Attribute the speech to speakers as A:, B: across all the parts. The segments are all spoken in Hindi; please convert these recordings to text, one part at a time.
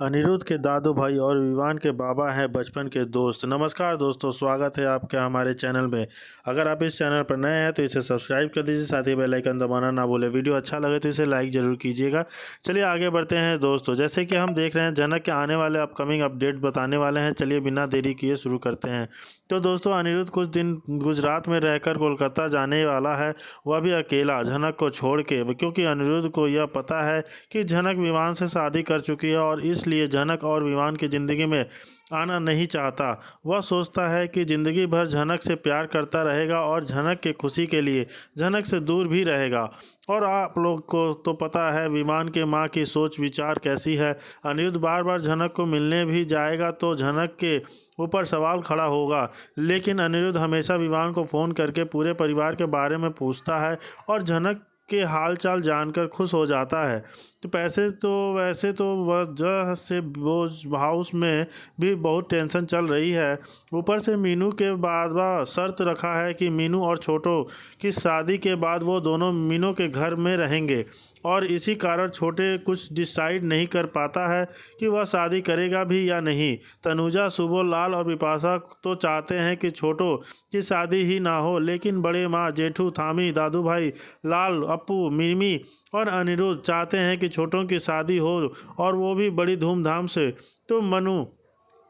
A: अनिरुद्ध के दादू भाई और विवान के बाबा हैं बचपन के दोस्त। नमस्कार दोस्तों, स्वागत है आपका हमारे चैनल में। अगर आप इस चैनल पर नए हैं तो इसे सब्सक्राइब कर दीजिए, साथ ही बेल आइकन दबाना ना भूलें। वीडियो अच्छा लगे तो इसे लाइक ज़रूर कीजिएगा। चलिए आगे बढ़ते हैं दोस्तों। जैसे कि हम देख रहे हैं जनक के आने वाले अपकमिंग अपडेट बताने वाले हैं। चलिए बिना देरी किए शुरू करते हैं। तो दोस्तों, अनिरुद्ध कुछ दिन गुजरात में रहकर कोलकाता जाने वाला है, वह भी अकेला, जनक को छोड़ के, क्योंकि अनिरुद्ध को यह पता है कि जनक विवान से शादी कर चुकी है और इसलिए जनक और विवान की ज़िंदगी में आना नहीं चाहता। वह सोचता है कि ज़िंदगी भर जनक से प्यार करता रहेगा और जनक के खुशी के लिए जनक से दूर भी रहेगा। और आप लोग को तो पता है विवान के माँ की सोच विचार कैसी है। अनिरुद्ध बार बार जनक को मिलने भी जाएगा तो जनक के ऊपर सवाल खड़ा होगा, लेकिन अनिरुद्ध हमेशा विवान को फ़ोन करके पूरे परिवार के बारे में पूछता है और जनक के हालचाल जानकर खुश हो जाता है। तो वैसे तो वजह से बोझ हाउस में भी बहुत टेंशन चल रही है। ऊपर से मीनू के बाबा शर्त रखा है कि मीनू और छोटो की शादी के बाद वो दोनों मीनू के घर में रहेंगे और इसी कारण छोटे कुछ डिसाइड नहीं कर पाता है कि वह शादी करेगा भी या नहीं। तनुजा, सुबोध लाल और बिपाशा तो चाहते हैं कि छोटो की शादी ही ना हो, लेकिन बड़े माँ, जेठू, थामी, दादू भाई, लाल, अपू, मिमी और अनिरुद्ध चाहते हैं कि छोटों की शादी हो और वो भी बड़ी धूमधाम से। तो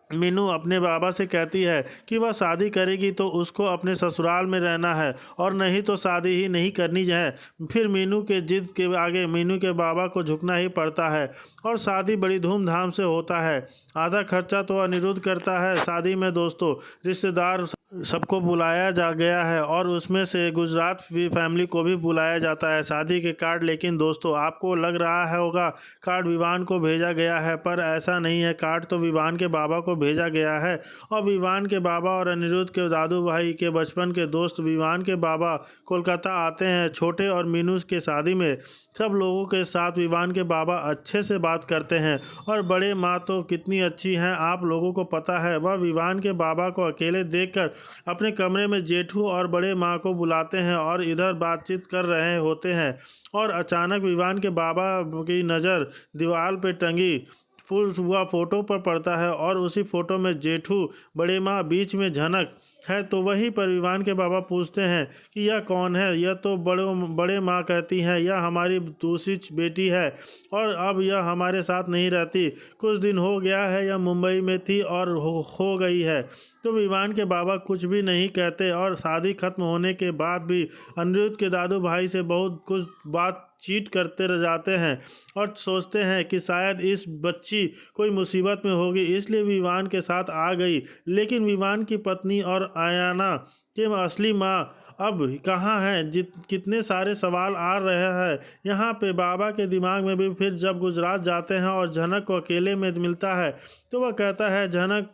A: मीनू अपने बाबा से कहती है कि वह शादी करेगी तो उसको अपने ससुराल में रहना है और नहीं तो शादी ही नहीं करनी है। फिर मीनू के जिद के आगे मीनू के बाबा को झुकना ही पड़ता है और शादी बड़ी धूमधाम से होता है। आधा खर्चा तो अनिरुद्ध करता है। शादी में दोस्तों, रिश्तेदार सबको बुलाया जा गया है और उसमें से गुजरात फैमिली को भी बुलाया जाता है। शादी के कार्ड, लेकिन दोस्तों आपको लग रहा है होगा कार्ड विवान को भेजा गया है, पर ऐसा नहीं है। कार्ड तो विवान के बाबा को भेजा गया है और विवान के बाबा और अनिरुद्ध के दादू भाई के बचपन के दोस्त विवान के बाबा कोलकाता आते हैं छोटे और मीनू के शादी में। सब लोगों के साथ विवान के बाबा अच्छे से बात करते हैं और बड़े माँ तो कितनी अच्छी हैं आप लोगों को पता है। वह विवान के बाबा को अकेले देखकर अपने कमरे में जेठू और बड़े माँ को बुलाते हैं और इधर बातचीत कर रहे होते हैं और अचानक विवान के बाबा की नज़र दीवार पर टंगी हुआ फोटो पर पड़ता है और उसी फोटो में जेठू, बड़े माँ, बीच में जनक है। तो वहीं पर विवान के बाबा पूछते हैं कि यह कौन है। यह तो बड़े माँ कहती हैं यह हमारी दूसरी बेटी है और अब यह हमारे साथ नहीं रहती। कुछ दिन हो गया है यह मुंबई में थी और हो गई है। तो विवान के बाबा कुछ भी नहीं कहते और शादी खत्म होने के बाद भी अनिरुद्ध के दादू भाई से बहुत कुछ बातचीत करते रह जाते हैं और सोचते हैं कि शायद इस बच्ची कोई मुसीबत में होगी इसलिए विवान के साथ आ गई। लेकिन विवान की पत्नी और आयाना के असली माँ अब कहाँ हैं? कितने सारे सवाल आ रहे हैं यहाँ पे बाबा के दिमाग में भी। फिर जब गुजरात जाते हैं और जनक को अकेले में मिलता है तो वह कहता है जनक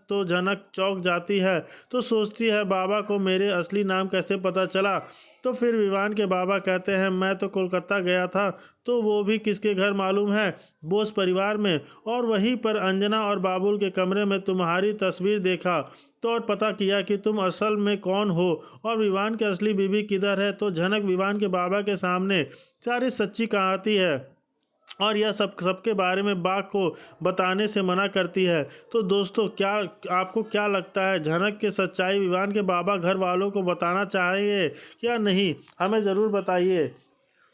A: चौंक जाती है, तो सोचती है बाबा को मेरे असली नाम कैसे पता चला। तो फिर विवान के बाबा कहते हैं मैं तो कोलकाता गया था, तो वो भी किसके घर मालूम है? बोस परिवार में, और वहीं पर अंजना और बाबुल के कमरे में तुम्हारी तस्वीर देखा तो और पता किया कि तुम असल में कौन हो और विवान की असली बीवी किधर है। तो जनक विवान के बाबा के सामने सारी सच्ची कहानी है और यह सबके बारे में बाघ को बताने से मना करती है। तो दोस्तों, आपको क्या लगता है, जनक की सच्चाई विवान के बाबा घर वालों को बताना चाहिए या नहीं? हमें ज़रूर बताइए।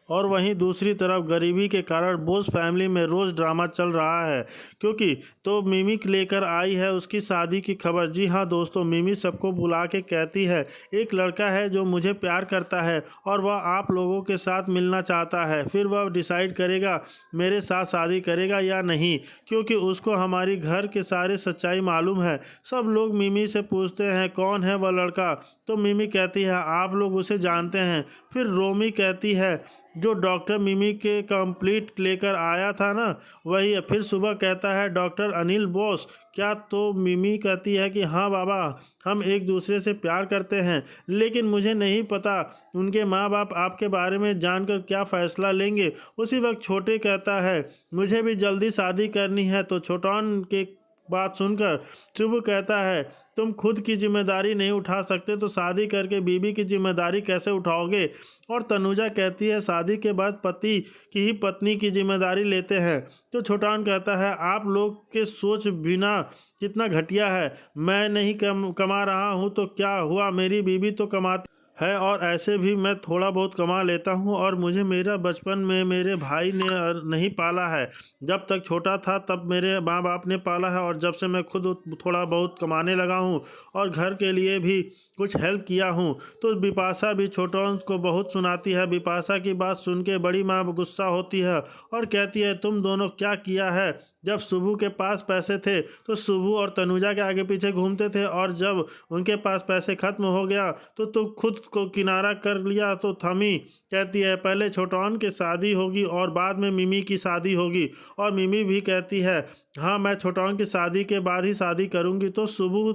A: और वहीं दूसरी तरफ गरीबी के कारण बोस फैमिली में रोज़ ड्रामा चल रहा है, क्योंकि तो मिमी लेकर आई है उसकी शादी की खबर। जी हाँ दोस्तों, मिमी सबको बुला के कहती है एक लड़का है जो मुझे प्यार करता है और वह आप लोगों के साथ मिलना चाहता है। फिर वह डिसाइड करेगा मेरे साथ शादी करेगा या नहीं, क्योंकि उसको हमारी घर के सारे सच्चाई मालूम है। सब लोग मिमी से पूछते हैं कौन है वह लड़का, तो मिमी कहती है आप लोग उसे जानते हैं। फिर रोमी कहती है जो डॉक्टर मिमी के कंप्लीट लेकर आया था ना, वही है। फिर सुबह कहता है डॉक्टर अनिल बोस क्या? तो मिमी कहती है कि हाँ बाबा, हम एक दूसरे से प्यार करते हैं, लेकिन मुझे नहीं पता उनके माँ बाप आपके बारे में जानकर क्या फ़ैसला लेंगे। उसी वक्त छोटे कहता है मुझे भी जल्दी शादी करनी है। तो छोटन के बात सुनकर शुभ कहता है, तुम खुद की जिम्मेदारी नहीं उठा सकते तो शादी करके बीवी की जिम्मेदारी कैसे उठाओगे। और तनुजा कहती है, शादी के बाद पति की ही पत्नी की जिम्मेदारी लेते हैं। तो छोटान कहता है, आप लोग के सोच बिना कितना घटिया है। मैं नहीं कमा रहा हूँ तो क्या हुआ, मेरी बीवी तो कमाती है और ऐसे भी मैं थोड़ा बहुत कमा लेता हूँ। और मुझे मेरा बचपन में मेरे भाई ने नहीं पाला है। जब तक छोटा था तब मेरे माँ बाप ने पाला है और जब से मैं खुद थोड़ा बहुत कमाने लगा हूँ और घर के लिए भी कुछ हेल्प किया हूँ। तो बिपाशा भी छोटों को बहुत सुनाती है। बिपाशा की बात सुन के बड़ी माँ गुस्सा होती है और कहती है, तुम दोनों क्या किया है। जब शुभू के पास पैसे थे तो शुभू और तनुजा के आगे पीछे घूमते थे और जब उनके पास पैसे खत्म हो गया तो तुम खुद को किनारा कर लिया। तो थमी कहती है, पहले छोटौन की शादी होगी और बाद में मिमी की शादी होगी। और मिमी भी कहती है, हाँ मैं छोटौन की शादी के बाद ही शादी करूँगी। तो शुभू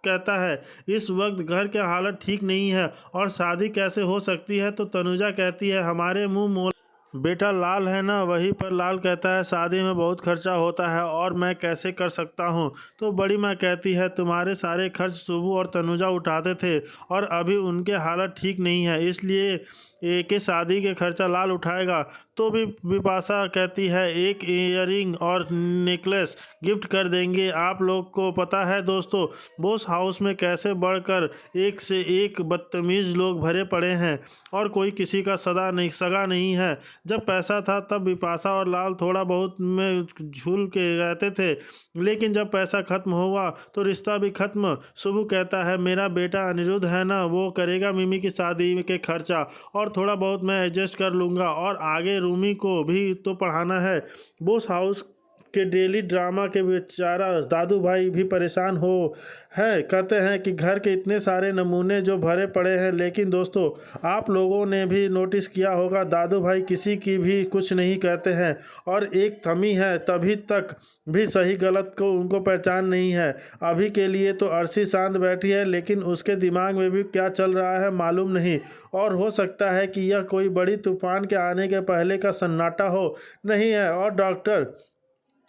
A: कहता है, इस वक्त घर के हालत ठीक नहीं है और शादी कैसे हो सकती है। तो तनुजा कहती है, हमारे मुंह मोल बेटा लाल है ना। वहीं पर लाल कहता है, शादी में बहुत खर्चा होता है और मैं कैसे कर सकता हूँ। तो बड़ी माँ कहती है, तुम्हारे सारे खर्च शुभू और तनुजा उठाते थे और अभी उनके हालत ठीक नहीं है, इसलिए एक ही शादी के खर्चा लाल उठाएगा। तो भी बिपाशा कहती है, एक ईयरिंग और नेकलेस गिफ्ट कर देंगे। आप लोग को पता है दोस्तों, बोस हाउस में कैसे बढ़कर एक से एक बदतमीज़ लोग भरे पड़े हैं और कोई किसी का सगा नहीं है। जब पैसा था तब बिपाशा और लाल थोड़ा बहुत में झूल के रहते थे, लेकिन जब पैसा खत्म हुआ तो रिश्ता भी खत्म। शुभू कहता है, मेरा बेटा अनिरुद्ध है ना, वो करेगा मिमी की शादी के खर्चा और थोड़ा बहुत मैं एडजस्ट कर लूँगा और आगे रूमी को भी तो पढ़ाना है। बोस हाउस के डेली ड्रामा के बेचारा दादू भाई भी परेशान हो हैं। कहते हैं कि घर के इतने सारे नमूने जो भरे पड़े हैं, लेकिन दोस्तों आप लोगों ने भी नोटिस किया होगा, दादू भाई किसी की भी कुछ नहीं कहते हैं और एक थमी है तभी तक भी सही गलत को उनको पहचान नहीं है। अभी के लिए तो अर्शी शांत बैठी है, लेकिन उसके दिमाग में भी क्या चल रहा है मालूम नहीं। और हो सकता है कि यह कोई बड़ी तूफान के आने के पहले का सन्नाटा हो। नहीं है। और डॉक्टर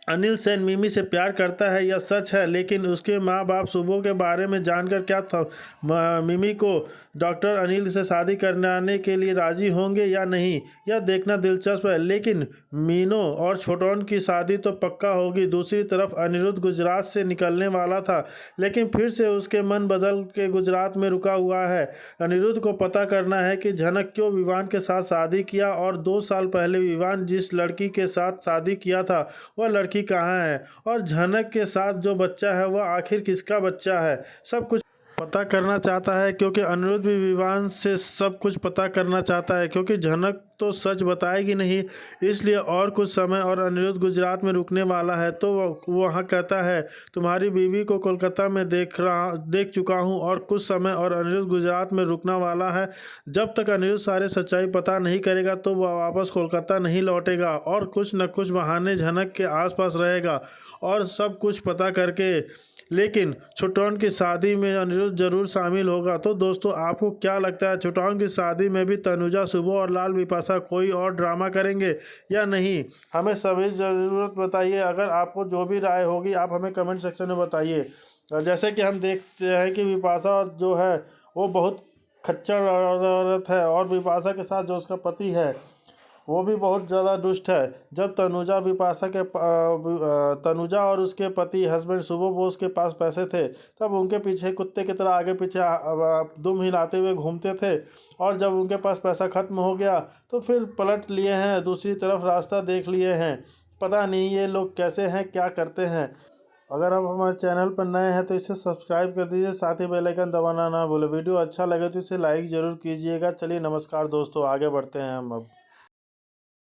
A: अनिल सेन मिमी से प्यार करता है, यह सच है, लेकिन उसके माँ बाप शुभो के बारे में जानकर क्या था मिमी को डॉक्टर अनिल से शादी कराने के लिए राजी होंगे या नहीं, यह देखना दिलचस्प है। लेकिन मीनो और छोटौन की शादी तो पक्का होगी। दूसरी तरफ अनिरुद्ध गुजरात से निकलने वाला था, लेकिन फिर से उसके मन बदल के गुजरात में रुका हुआ है। अनिरुद्ध को पता करना है कि झनक क्यों विवान के साथ शादी किया और 2 साल पहले विवान जिस लड़की के साथ शादी किया था वह लड़की कहाँ है और झनक के साथ जो बच्चा है वह आखिर किसका बच्चा है। सब कुछ पता करना चाहता है, क्योंकि अनिरुद्ध भी विवान से सब कुछ पता करना चाहता है, क्योंकि झनक तो सच बताएगी नहीं, इसलिए और कुछ समय और अनिरुद्ध गुजरात में रुकने वाला है। तो वो वहाँ कहता है, तुम्हारी बीवी को कोलकाता में देख चुका हूँ और कुछ समय और अनिरुद्ध गुजरात में रुकने वाला है। जब तक अनिरुद्ध सारे सच्चाई पता नहीं करेगा तो वह वापस कोलकाता नहीं लौटेगा और कुछ न कुछ बहाने झनक के आसपास रहेगा और सब कुछ पता करके। लेकिन छोटौन की शादी में अनिरुद्ध जरूर शामिल होगा। तो दोस्तों आपको क्या लगता है, छोटौन की शादी में भी तनुजा, शुभो और लाल बिपाशा कोई और ड्रामा करेंगे या नहीं? हमें सभी ज़रूरत बताइए। अगर आपको जो भी राय होगी आप हमें कमेंट सेक्शन में बताइए। और जैसे कि हम देखते हैं कि बिपाशा जो है वो बहुत खच्चर औरत है और बिपाशा के साथ जो उसका पति है वो भी बहुत ज़्यादा दुष्ट है। जब तनुजा और उसके पति हस्बैंड शुभो बोस के पास पैसे थे तब उनके पीछे कुत्ते की तरह आगे पीछे दुम हिलाते हुए घूमते थे और जब उनके पास पैसा खत्म हो गया तो फिर पलट लिए हैं, दूसरी तरफ रास्ता देख लिए हैं। पता नहीं ये लोग कैसे हैं, क्या करते हैं। अगर आप हमारे चैनल पर नए हैं तो इसे सब्सक्राइब कर दीजिए, साथ ही बेल आइकन दबाना ना भूलें। वीडियो अच्छा लगे तो इसे लाइक ज़रूर कीजिएगा। चलिए नमस्कार दोस्तों, आगे बढ़ते हैं हम अब।